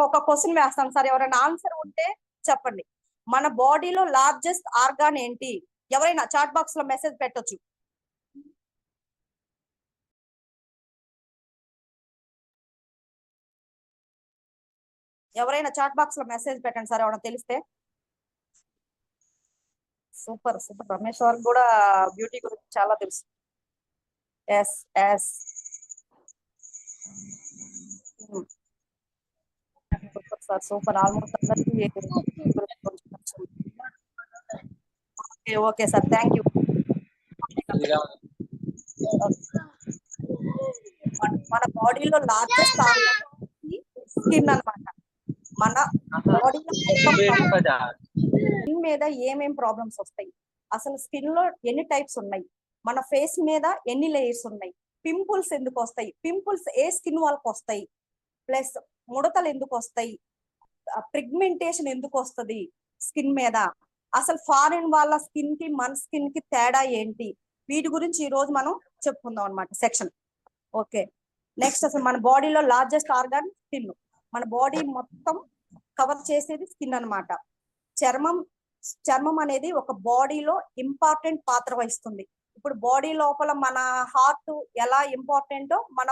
ఒక క్వశ్చన్ వేస్తాను సార్, ఎవరైనా ఆన్సర్ ఉంటే చెప్పండి. మన బాడీలో లార్జెస్ట్ ఆర్గాన్ ఏంటి? ఎవరైనా చాట్ బాక్స్ లో మెసేజ్ పెట్టొచ్చు. ఎవరైనా చాట్ బాక్స్ లో మెసేజ్ పెట్టండి సార్, ఎవరైనా తెలిస్తే. సూపర్ సూపర్, రమేష్ వారికి కూడా బ్యూటీ గురించి చాలా తెలుసు. Yes yes, super sir super. Almost అందరికీ ఓకే సార్, థ్యాంక్ యూ. మన బాడీలో లార్జెస్ట్ ఆర్గాన్ స్కిన్ అన్నమాట. మన బాడీలో స్కిన్ మీద ఏమేం ప్రాబ్లమ్స్ వస్తాయి, అసలు స్కిన్ లో ఎన్ని టైప్స్ ఉన్నాయి, మన ఫేస్ మీద ఎన్ని లేయర్స్ ఉన్నాయి, పింపుల్స్ ఎందుకు వస్తాయి, పింపుల్స్ ఏ స్కిన్ వాళ్ళకి వస్తాయి, ప్లస్ ముడతలు ఎందుకు వస్తాయి, పిగ్మెంటేషన్ ఎందుకు వస్తుంది స్కిన్ మీద, అసలు ఫారిన్ వాళ్ళ స్కిన్ కి మన స్కిన్ కి తేడా ఏంటి, వీటి గురించి ఈ రోజు మనం చెప్పుకుందాం అన్నమాట సెక్షన్. ఓకే, నెక్స్ట్ అసలు మన బాడీలో లార్జెస్ట్ ఆర్గాన్ స్కిన్. మన బాడీ మొత్తం కవర్ చేసేది స్కిన్ అన్నమాట. చర్మం అనేది ఒక బాడీలో ఇంపార్టెంట్ పాత్ర వహిస్తుంది. ఇప్పుడు బాడీ లోపల మన హార్ట్ ఎలా ఇంపార్టెంటో మన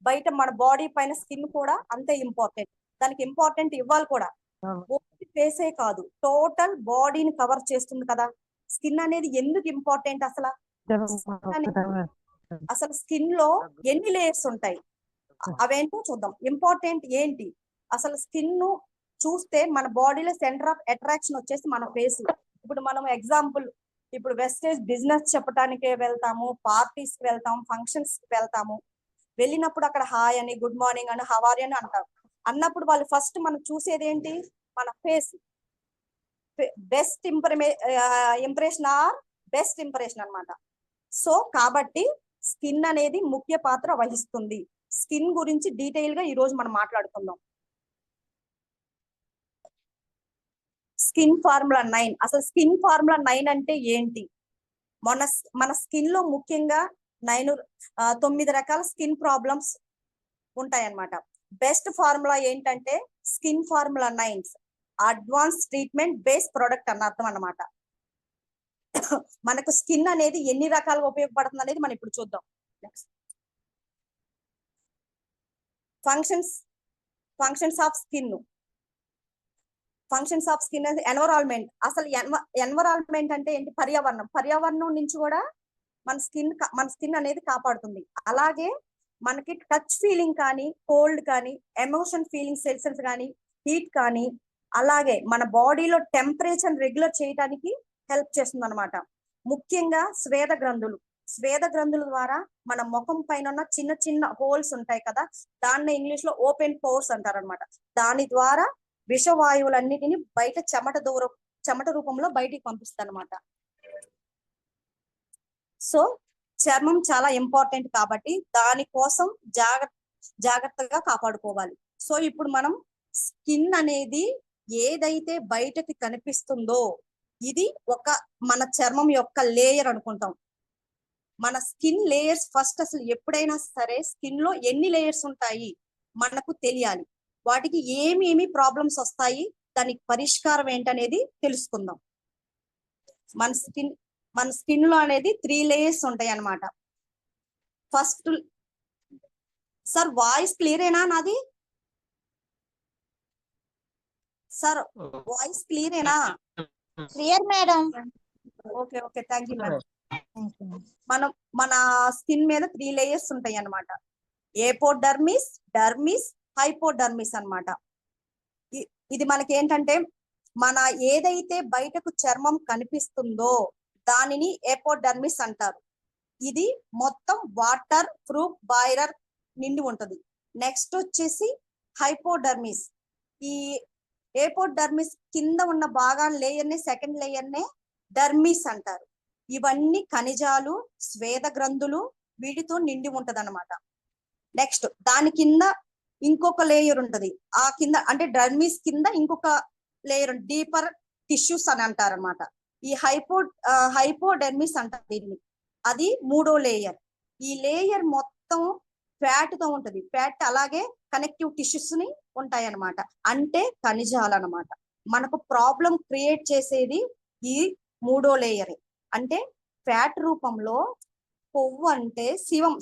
బయట మన బాడీ పైన స్కిన్ కూడా అంతే ఇంపార్టెంట్. దానికి ఇంపార్టెంట్ ఇవ్వాలి కూడా. ఫేసే కాదు, టోటల్ బాడీని కవర్ చేస్తుంది కదా స్కిన్ అనేది. ఎందుకు ఇంపార్టెంట్ అసలు? అసలు స్కిన్ లో ఎన్ని లేయర్స్ ఉంటాయి అవేంటో చూద్దాం. ఇంపార్టెంట్ ఏంటి అసలు? స్కిన్ చూస్తే మన బాడీలో సెంటర్ ఆఫ్ అట్రాక్షన్ వచ్చేసి మన ఫేస్. ఇప్పుడు మనం ఎగ్జాంపుల్, ఇప్పుడు వెస్టేజ్ బిజినెస్ చెప్పడానికే వెళ్తాము, పార్టీస్ కి వెళ్తాము, ఫంక్షన్స్ కి వెళ్తాము. వెళ్ళినప్పుడు అక్కడ హాయ్ అని, గుడ్ మార్నింగ్ అని, హౌ ఆర్ యు అని అంటారు. అన్నప్పుడు వాళ్ళు ఫస్ట్ మనం చూసేది ఏంటి? మన face. Best impression or best impression అన్నమాట. సో కాబట్టి స్కిన్ అనేది ముఖ్య పాత్ర వహిస్తుంది. స్కిన్ గురించి డీటెయిల్ గా ఈ రోజు మనం మాట్లాడుకుందాం. Skin formula 9. అసలు స్కిన్ ఫార్ములా 9 అంటే ఏంటి? మన స్కిన్ లో ముఖ్యంగా 9 రకాల స్కిన్ ప్రాబ్లమ్స్ ఉంటాయన్నమాట. బెస్ట్ ఫార్ములా ఏంటంటే skin formula 9 advance treatment base product అన్న అర్థం అన్నమాట. మనకు స్కిన్ అనేది ఎన్ని రకాలుగా ఉపయోగపడుతుంది అనేది మనం ఇప్పుడు చూద్దాం. Functions of skin. Functions of skin అనేది ఎన్విరాన్మెంట్. అసలు ఎన్విరాన్మెంట్ అంటే ఏంటి? పర్యావరణం నుంచి కూడా మన స్కిన్ అనేది కాపాడుతుంది. అలాగే మనకి టచ్ ఫీలింగ్ కానీ, కోల్డ్ కానీ, ఎమోషన్ ఫీలింగ్ సెన్సెస్ కానీ, హీట్ కానీ, అలాగే మన బాడీలో టెంపరేచర్ రెగ్యులర్ చేయడానికి హెల్ప్ చేస్తుంది అనమాట. ముఖ్యంగా స్వేద గ్రంథుల ద్వారా మన ముఖం పైన ఉన్న చిన్న చిన్న హోల్స్ ఉంటాయి కదా, దాన్ని ఇంగ్లీష్ లో ఓపెన్ పోర్స్ అంటారు అనమాట. దాని ద్వారా విషవాయువులన్నిటిని బయట చెమట రూపంలో బయటికి పంపిస్తుంది అనమాట. సో చర్మం చాలా ఇంపార్టెంట్ కాబట్టి దానికోసం జాగ్రత్తగా కాపాడుకోవాలి. సో ఇప్పుడు మనం స్కిన్ అనేది ఏదైతే బయటకి కనిపిస్తుందో ఇది మన చర్మం యొక్క లేయర్ అనుకుంటాం. మన స్కిన్ లేయర్స్ ఫస్ట్ అసలు ఎప్పుడైనా సరే స్కిన్ లో ఎన్ని లేయర్స్ ఉంటాయి మనకు తెలియాలి. వాటికి ఏమేమి ప్రాబ్లమ్స్ వస్తాయి, దానికి పరిష్కారం ఏంటనేది తెలుసుకుందాం. మన స్కిన్ లో అనేది 3 లేయర్స్ ఉంటాయి అన్నమాట. ఫస్ట్ సార్ వాయిస్ క్లియరేనా నాది? సార్ వాయిస్ క్లియరేనా? Clear madam. Okay okay, thank you madam. మన స్కిన్ మీద 3 లేయర్స్ ఉంటాయి అన్నమాట. ఏపోడర్మిస్, డర్మిస్, హైపోడర్మిస్ అన్నమాట. ఇది మనకి ఏంటంటే మన ఏదైతే బయటకు చర్మం కనిపిస్తుందో దానిని ఏపోడర్మిస్ అంటారు. ఇది మొత్తం వాటర్ ప్రూఫ్ బాయిలర్ నిండి ఉంటది. నెక్స్ట్ వచ్చేసి హైపోడర్మిస్. ఈ ఏపోడర్మిస్ కింద ఉన్న భాగాన్ని లేయర్ని, సెకండ్ లేయర్నే డర్మిస్ అంటారు. ఇవన్నీ ఖనిజాలు, స్వేద గ్రంథులు వీటితో నిండి ఉంటది అనమాట. నెక్స్ట్ దాని కింద ఇంకొక లేయర్ ఉంటది. ఆ కింద అంటే డర్మిస్ కింద ఇంకొక లేయర్ డీపర్ టిష్యూస్ అని అంటారు అనమాట. ఈ హైపోడెర్మిస్ అంటారు దీన్ని. అది 3వ లేయర్. ఈ లేయర్ మొత్తం ఫ్యాట్ తో ఉంటది. ఫ్యాట్ అలాగే కనెక్టివ్ టిష్యూస్ ని ఉంటాయి అన్నమాట. అంటే ఖనిజాలు అన్నమాట. మనకు ప్రాబ్లం క్రియేట్ చేసేది ఈ మూడో లేయర్. అంటే ఫ్యాట్ రూపంలో, కొవ్వు అంటే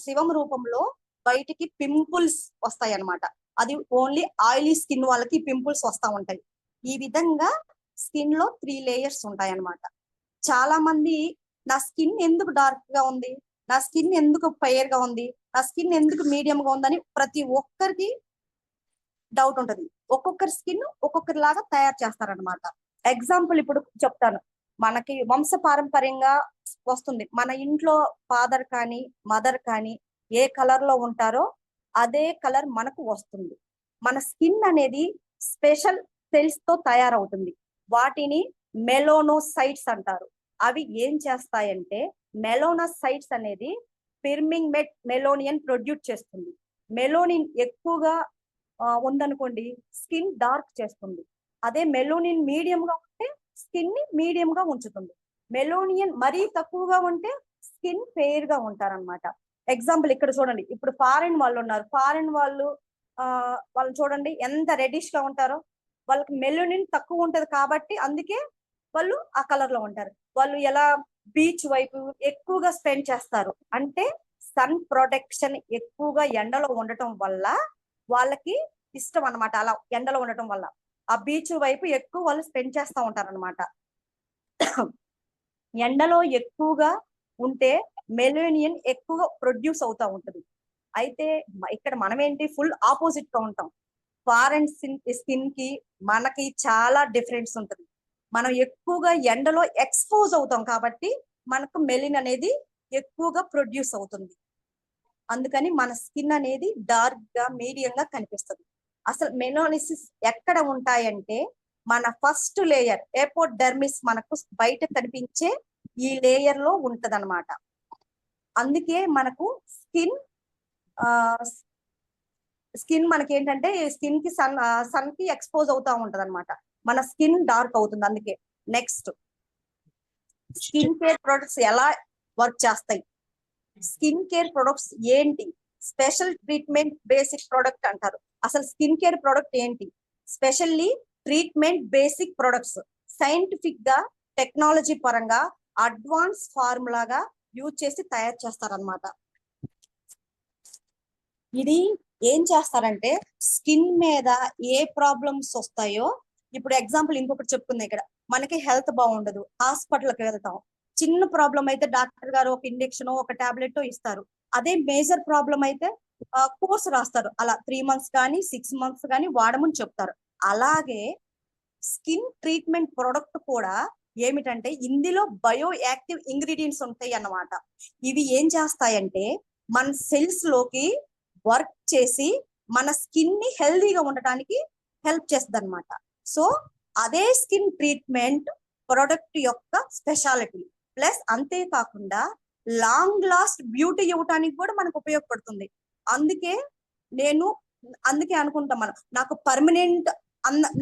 శివం రూపంలో బయటికి పింపుల్స్ వస్తాయి అన్నమాట. అది ఓన్లీ ఆయిలీ స్కిన్ వాళ్ళకి పింపుల్స్ వస్తా ఉంటాయి. ఈ విధంగా స్కిన్ లో 3 లేయర్స్ ఉంటాయి అన్నమాట. చాలా మంది నా స్కిన్ ఎందుకు డార్క్ గా ఉంది, నా స్కిన్ ఎందుకు ఫెయిర్ గా ఉంది, నా స్కిన్ ఎందుకు మీడియం గా ఉందని ప్రతి ఒక్కరికి డౌట్ ఉంటది. ఒక్కొక్కరి స్కిన్ ఒక్కొక్కరి లాగా తయారు చేస్తారనమాట. ఎగ్జాంపుల్ ఇప్పుడు చెప్తాను. మనకి వంశ పారంపర్యంగా వస్తుంది. మన ఇంట్లో ఫాదర్ కానీ మదర్ కానీ ఏ కలర్ లో ఉంటారో అదే కలర్ మనకు వస్తుంది. మన స్కిన్ అనేది స్పెషల్ సెల్స్ తో తయారవుతుంది. వాటిని మెలోనోసైట్స్ అంటారు. అవి ఏం చేస్తాయంటే మెలోనోసైట్స్ అనేది పిర్మింగ్ మెలోనియన్ ప్రొడ్యూస్ చేస్తుంది. మెలోనిన్ ఎక్కువగా ఉందనుకోండి స్కిన్ డార్క్ చేస్తుంది. అదే మెలోనిన్ మీడియం గా ఉంటే స్కిన్ ని మీడియం గా ఉంచుతుంది. మెలోనియన్ మరీ తక్కువగా ఉంటే స్కిన్ ఫెయిర్ గా ఉంటారన్నమాట. ఎగ్జాంపుల్ ఇక్కడ చూడండి. ఇప్పుడు ఫారెన్ వాళ్ళు ఉన్నారు. ఫారెన్ వాళ్ళు వాళ్ళు చూడండి ఎంత రెడిష్ గా ఉంటారో. వాళ్ళకి మెలోనిన్ తక్కువ ఉంటది కాబట్టి అందుకే వాళ్ళు ఆ కలర్ లో ఉంటారు. వాళ్ళు ఎలా బీచ్ వైపు ఎక్కువగా స్పెండ్ చేస్తారు అంటే సన్ ప్రొటెక్షన్ ఎక్కువగా ఎండలో ఉండటం వల్ల వాళ్ళకి ఇష్టం అన్నమాట. అలా ఎండలో ఉండటం వల్ల ఆ బీచ్ వైపు ఎక్కువ వాళ్ళు స్పెండ్ చేస్తూ ఉంటారు అనమాట. ఎండలో ఎక్కువగా ఉంటే మెలోనియన్ ఎక్కువగా ప్రొడ్యూస్ అవుతా ఉంటది. అయితే ఇక్కడ మనం ఏంటి ఫుల్ ఆపోజిట్ గా ఉంటాం. ఫారెన్ స్కిన్ కి మనకి చాలా డిఫరెన్స్ ఉంటుంది. మనం ఎక్కువగా ఎండలో ఎక్స్పోజ్ అవుతాం కాబట్టి మనకు మెలిన్ అనేది ఎక్కువగా ప్రొడ్యూస్ అవుతుంది. అందుకని మన స్కిన్ అనేది డార్క్ గా మీడియం గా కనిపిస్తుంది. అసలు మెలోనిసిస్ ఎక్కడ ఉంటాయంటే మన ఫస్ట్ లేయర్ ఎపోడెర్మిస్ మనకు బయట కనిపించే ఈ లేయర్ లో ఉంటదన్నమాట. అందుకే మనకు స్కిన్ మనకి ఏంటంటే స్కిన్ కి సన్ కి ఎక్స్పోజ్ అవుతా ఉంటది అనమాట. మన స్కిన్ డార్క్ అవుతుంది. అందుకే నెక్స్ట్ స్కిన్ కేర్ ప్రొడక్ట్స్ ఎలా వర్క్ చేస్తాయి. స్కిన్ కేర్ ప్రొడక్ట్స్ ఏంటి? స్పెషల్ ట్రీట్మెంట్ బేసిక్ ప్రొడక్ట్ అంటారు. అసలు స్కిన్ కేర్ ప్రొడక్ట్ ఏంటి? Specially treatment basic products scientific గా టెక్నాలజీ పరంగా అడ్వాన్స్ ఫార్ములాగా యూజ్ చేసి తయారు చేస్తారనమాట. ఇది ఏం చేస్తారంటే స్కిన్ మీద ఏ ప్రాబ్లమ్స్ వస్తాయో, ఇప్పుడు ఎగ్జాంపుల్ ఇంకొకటి చెప్పుకుంది. ఇక్కడ మనకి హెల్త్ బాగుండదు, హాస్పిటల్కి వెళ్తాం. చిన్న ప్రాబ్లం అయితే డాక్టర్ గారు ఒక ఇంజెక్షన్ ఒక టాబ్లెట్ ఇస్తారు. అదే మేజర్ ప్రాబ్లం అయితే కోర్స్ రాస్తారు. అలా 3 months కానీ 6 months కానీ వాడమని చెప్తారు. అలాగే స్కిన్ ట్రీట్మెంట్ ప్రొడక్ట్ కూడా ఏమిటంటే ఇందులో బయో యాక్టివ్ ఇంగ్రీడియంట్స్ ఉంటాయి అన్నమాట. ఇవి ఏం చేస్తాయంటే మన సెల్స్ లోకి వర్క్ చేసి మన స్కిన్ ని హెల్దీగా ఉండటానికి హెల్ప్ చేస్తుంది అనమాట. సో అదే స్కిన్ ట్రీట్మెంట్ ప్రొడక్ట్ యొక్క స్పెషాలిటీ. ప్లస్ అంతేకాకుండా లాంగ్ లాస్ట్ బ్యూటీ ఇవ్వటానికి కూడా మనకు ఉపయోగపడుతుంది. అందుకే అనుకుంటాం మనం నాకు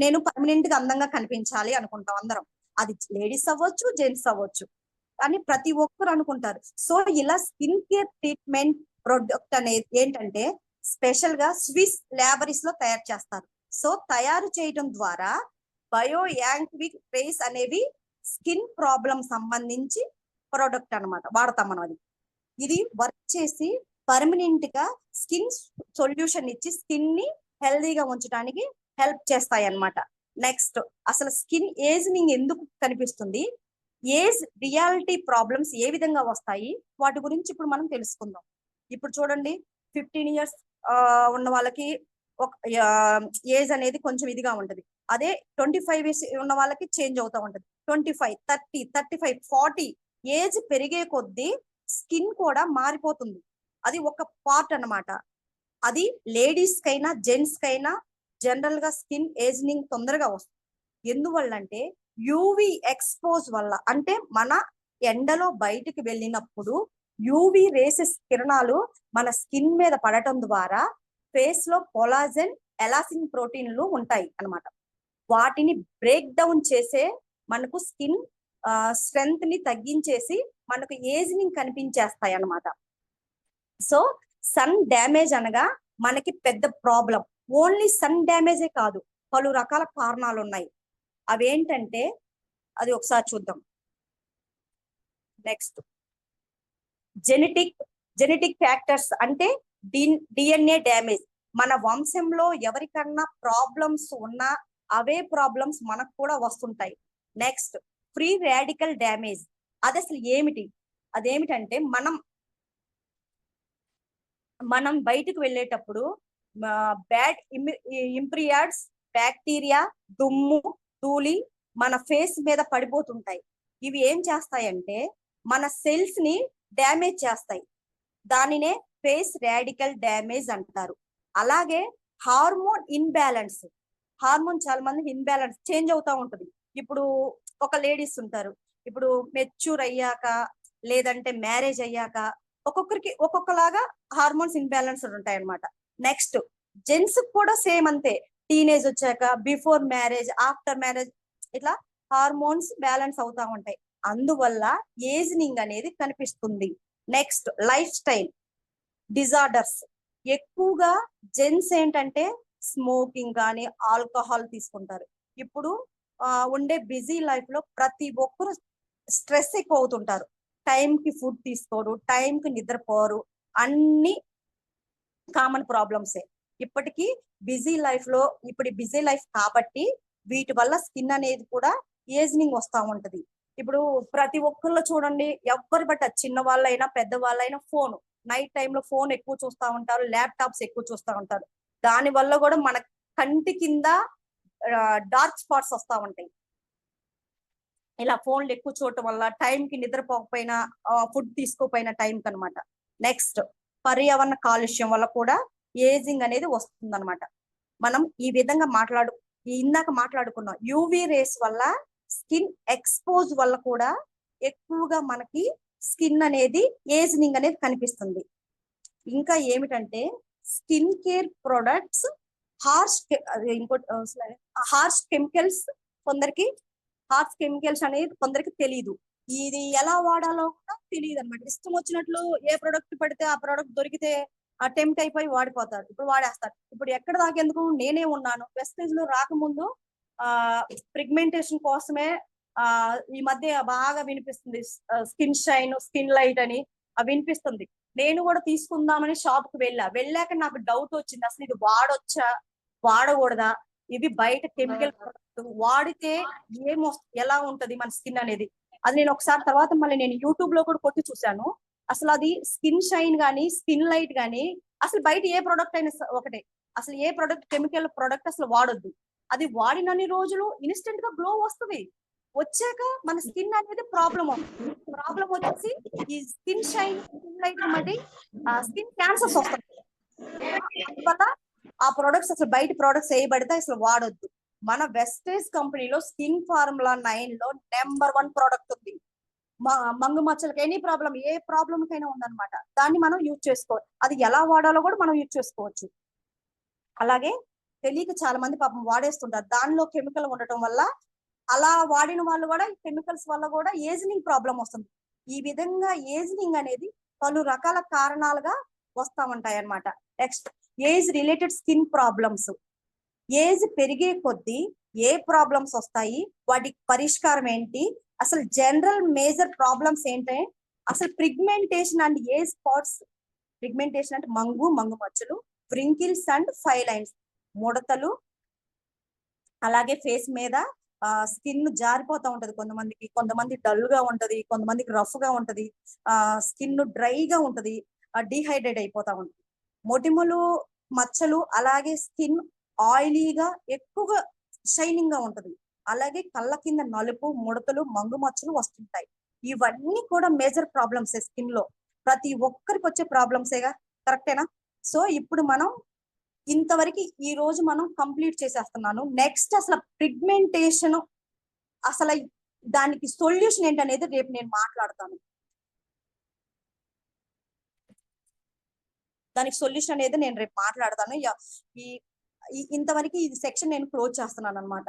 నేను పర్మనెంట్ గా అందంగా కనిపించాలి అనుకుంటాం అందరం. అది లేడీస్ అవ్వచ్చు, జెంట్స్ అవ్వచ్చు, కానీ ప్రతి ఒక్కరు అనుకుంటారు. సో ఇలా స్కిన్ కేర్ ట్రీట్మెంట్ ప్రొడక్ట్ అనేది ఏంటంటే స్పెషల్ గా స్విస్ ల్యాబరీస్ లో తయారు చేస్తారు. సో తయారు చేయడం ద్వారా బయో యాంక్విక్ రేస్ అనేవి స్కిన్ ప్రాబ్లం సంబంధించి ప్రొడక్ట్ అన్నమాట వాడతాం మనం. అది ఇది వర్క్ చేసి పర్మనెంట్ గా స్కిన్ సొల్యూషన్ ఇచ్చి స్కిన్ ని హెల్దీగా ఉంచడానికి హెల్ప్ చేస్తాయి అన్నమాట. నెక్స్ట్ అసలు స్కిన్ ఏజింగ్ ఎందుకు కనిపిస్తుంది, ఏజ్ రియాలిటీ ప్రాబ్లమ్స్ ఏ విధంగా వస్తాయి, వాటి గురించి ఇప్పుడు మనం తెలుసుకుందాం. ఇప్పుడు చూడండి 15 years ఉన్న వాళ్ళకి ఒక ఏజ్ అనేది కొంచెం ఇదిగా ఉంటది. అదే 25 years ఉన్న వాళ్ళకి చేంజ్ అవుతా ఉంటది. 25, 30, 35, 40 ఏజ్ పెరిగే కొద్దీ స్కిన్ కూడా మారిపోతుంది. అది ఒక పార్ట్ అన్నమాట. అది లేడీస్ కైనా జెంట్స్ కైనా జనరల్ గా స్కిన్ ఏజింగ్ తొందరగా వస్తుంది. ఎందువల్ల అంటే యూవి ఎక్స్పోజ్ వల్ల. అంటే మన ఎండలో బయటికి వెళ్ళినప్పుడు యూవి రేసెస్ కిరణాలు మన స్కిన్ మీద పడటం ద్వారా ఫేస్ లో కొలాజన్, ఎలాసిన్ ప్రోటీన్లు ఉంటాయి అన్నమాట. వాటిని బ్రేక్ డౌన్ చేసే మనకు స్కిన్ స్ట్రెంగ్త్ ని తగ్గించేసి మనకు ఏజింగ్ కనిపించేస్తాయి అన్నమాట. సో సన్ డ్యామేజ్ అనగా మనకి పెద్ద ప్రాబ్లం. ఓన్లీ సన్ డ్యామేజే కాదు, పలు రకాల కారణాలు ఉన్నాయి. అవేంటంటే అది ఒకసారి చూద్దాం. నెక్స్ట్ జెనెటిక్ ఫ్యాక్టర్స్ అంటే డిఎన్ఏ డ్యామేజ్. మన వంశంలో ఎవరికన్నా ప్రాబ్లమ్స్ ఉన్నా అవే ప్రాబ్లమ్స్ మనకు కూడా వస్తుంటాయి. Next free radical damage. అది అసలు ఏమిటి? అదేమిటంటే మనం బయటకు వెళ్ళేటప్పుడు బ్యాడ్ ఇంప్రియాడ్స్, బ్యాక్టీరియా, దుమ్ము, ధూళి మన ఫేస్ మీద పడిపోతుంటాయి. ఇవి ఏం చేస్తాయంటే మన సెల్స్ ని డ్యామేజ్ చేస్తాయి. దానినే ఫేస్ రాడికల్ డ్యామేజ్ అంటారు. అలాగే హార్మోన్ ఇన్బ్యాలెన్స్. హార్మోన్ చాలా మంది ఇన్బ్యాలెన్స్ చేంజ్ అవుతా ఉంటుంది. ఇప్పుడు ఒక లేడీస్ ఉంటారు, ఇప్పుడు మెచ్యూర్ అయ్యాక లేదంటే మ్యారేజ్ అయ్యాక ఒక్కొక్కరికి ఒక్కొక్కలాగా హార్మోన్స్ ఇన్బ్యాలెన్స్ ఉంటాయి అన్నమాట. నెక్స్ట్ జెంట్స్ కూడా సేమ్ అంతే. టీనేజ్ వచ్చాక, బిఫోర్ మ్యారేజ్, ఆఫ్టర్ మ్యారేజ్ ఇట్లా హార్మోన్స్ బ్యాలెన్స్ అవుతా ఉంటాయి. అందువల్ల ఏజింగ్ అనేది కనిపిస్తుంది. Next life style disorders. ఎక్కువగా జెంట్స్ ఏంటంటే స్మోకింగ్ కానీ ఆల్కహాల్ తీసుకుంటారు. ఇప్పుడు ఉండే బిజీ లైఫ్ లో ప్రతి ఒక్కరు స్ట్రెస్ ఎక్కువ అవుతుంటారు. టైం కి ఫుడ్ తీసుకోరు, టైం కి నిద్రపోరు, అన్ని కామన్ ప్రాబ్లమ్సే. ఇప్పటికీ బిజీ లైఫ్ కాబట్టి వీటి వల్ల స్కిన్ అనేది కూడా ఏజింగ్ వస్తా ఉంటది. ఇప్పుడు ప్రతి ఒక్కళ్ళు చూడండి, ఎవరు బట్ చిన్న వాళ్ళైనా పెద్ద వాళ్ళైనా ఫోన్, నైట్ టైంలో ఫోన్ ఎక్కువ చూస్తూ ఉంటారు, ల్యాప్టాప్స్ ఎక్కువ చూస్తూ ఉంటారు. దాని వల్ల కూడా మన కంటి కింద డార్క్ స్పాట్స్ వస్తూ ఉంటాయి. ఇలా ఫోన్లు ఎక్కువ చూడటం వల్ల, టైంకి నిద్రపోకపోయినా, ఫుడ్ తీసుకోకపోయినా టైంకి అనమాట. నెక్స్ట్ పర్యావరణ కాలుష్యం వల్ల కూడా ఏజింగ్ అనేది వస్తుంది అనమాట. మనం ఈ విధంగా ఇందాక మాట్లాడుకున్నాం. యూవీ రేస్ వల్ల, స్కిన్ ఎక్స్పోజ్ వల్ల కూడా ఎక్కువగా మనకి స్కిన్ అనేది ఏజింగ్ అనేది కనిపిస్తుంది. ఇంకా ఏమిటంటే skin care products, harsh chemicals అనేది కొందరికి తెలియదు. ఇది ఎలా వాడాలో కూడా తెలియదు అనమాట. ఇష్టం వచ్చినట్లు ఏ ప్రొడక్ట్ పడితే ఆ ప్రొడక్ట్ దొరికితే అటెంప్ట్ అయిపోయి వాడిపోతారు. ఇప్పుడు వాడేస్తారు. ఇప్పుడు ఎక్కడ దాకేందుకు నేనే ఉన్నాను. వెస్టేజ్ లో రాకముందు పిగ్మెంటేషన్ కోసమే ఈ మధ్య బాగా వినిపిస్తుంది స్కిన్ షైన్, స్కిన్ లైట్ అని వినిపిస్తుంది. నేను కూడా తీసుకుందామని షాప్ కి వెళ్ళాక నాకు డౌట్ వచ్చింది, అసలు ఇది వాడొచ్చా వాడకూడదా, ఇది బయట కెమికల్ ప్రొడక్ట్ వాడితే ఎలా ఉంటది మన స్కిన్ అనేది. అది నేను ఒకసారి తర్వాత మళ్ళీ నేను యూట్యూబ్ లో కూడా కొట్టి చూసాను. అసలు అది స్కిన్ షైన్ గానీ, స్కిన్ లైట్ గానీ, అసలు బయట ఏ ప్రొడక్ట్ అయినా ఒకటే. అసలు ఏ ప్రొడక్ట్, కెమికల్ ప్రొడక్ట్ అసలు వాడొద్దు. అది వాడినన్ని రోజులు ఇన్స్టెంట్ గా గ్లో వస్తుంది. వచ్చాక మన స్కిన్ అనేది ప్రాబ్లం వచ్చేసి ఈ స్కిన్ షైన్, స్కిన్ లైట్ బట్టి స్కిన్ క్యాన్సర్స్ వస్తాయి. అందువల్ల ఆ ప్రొడక్ట్స్ అసలు బయట ప్రొడక్ట్స్ వేయబడితే అసలు వాడొద్దు. మన వెస్టేజ్ కంపెనీలో స్కిన్ ఫార్ములా 9 లో నెంబర్ 1 ప్రోడక్ట్ ఉంది. మంగు మచ్చలకి ఎనీ ప్రాబ్లం, ఏ ప్రాబ్లం కైనా ఉందన్నమాట. దాన్ని మనం యూజ్ చేసుకోవచ్చు. అది ఎలా వాడాలో కూడా మనం యూజ్ చేసుకోవచ్చు. అలాగే తెలియక చాలా మంది పాపం వాడేస్తుంటారు. దానిలో కెమికల్ ఉండటం వల్ల, అలా వాడిన వాళ్ళు కూడా కెమికల్స్ వల్ల కూడా ఏజింగ్ ప్రాబ్లం వస్తుంది. ఈ విధంగా ఏజింగ్ అనేది పలు రకాల కారణాలుగా వస్తా ఉంటాయి అన్నమాట. Next age related skin problems. Age పెరిగే కొద్దీ ఏ ప్రాబ్లమ్స్ వస్తాయి, వాటి పరిష్కారం ఏంటి, అసలు జనరల్ మేజర్ ప్రాబ్లమ్స్ ఏంటి, అసలు pigmentation and age spots. Pigmentation అంటే మంగు మచ్చలు, వ్రింకిల్స్ అండ్ ఫైన్ లైన్స్, ముడతలు, అలాగే ఫేస్ మీద స్కిన్ జారిపోతా ఉంటది. కొంతమంది డల్ గా ఉంటది, కొంతమందికి రఫ్ గా ఉంటది, స్కిన్ డ్రైగా ఉంటది, డిహైడ్రేట్ అయిపోతా ఉంటది. మొటిమలు, మచ్చలు, అలాగే స్కిన్ ఆయిలీగా ఎక్కువగా షైనింగ్ గా ఉంటది. అలాగే కళ్ళ కింద నలుపు, ముడతలు, మంగు మచ్చలు వస్తుంటాయి. ఇవన్నీ కూడా మేజర్ ప్రాబ్లమ్స్ స్కిన్ లో. ప్రతి ఒక్కరికి వచ్చే ప్రాబ్లమ్సేగా, కరెక్టేనా? సో ఇప్పుడు మనం ఇంతవరకు ఈ రోజు మనం కంప్లీట్ చేసేస్తున్నాను. నెక్స్ట్ అసలు పిగ్మెంటేషన్, అసలు దానికి సొల్యూషన్ ఏంటనేది రేపు నేను మాట్లాడతాను. దానికి సొల్యూషన్ అనేది నేను రేపు మాట్లాడతాను. ఇంతవరకు ఈ సెక్షన్ నేను క్లోజ్ చేస్తున్నాను అనమాట.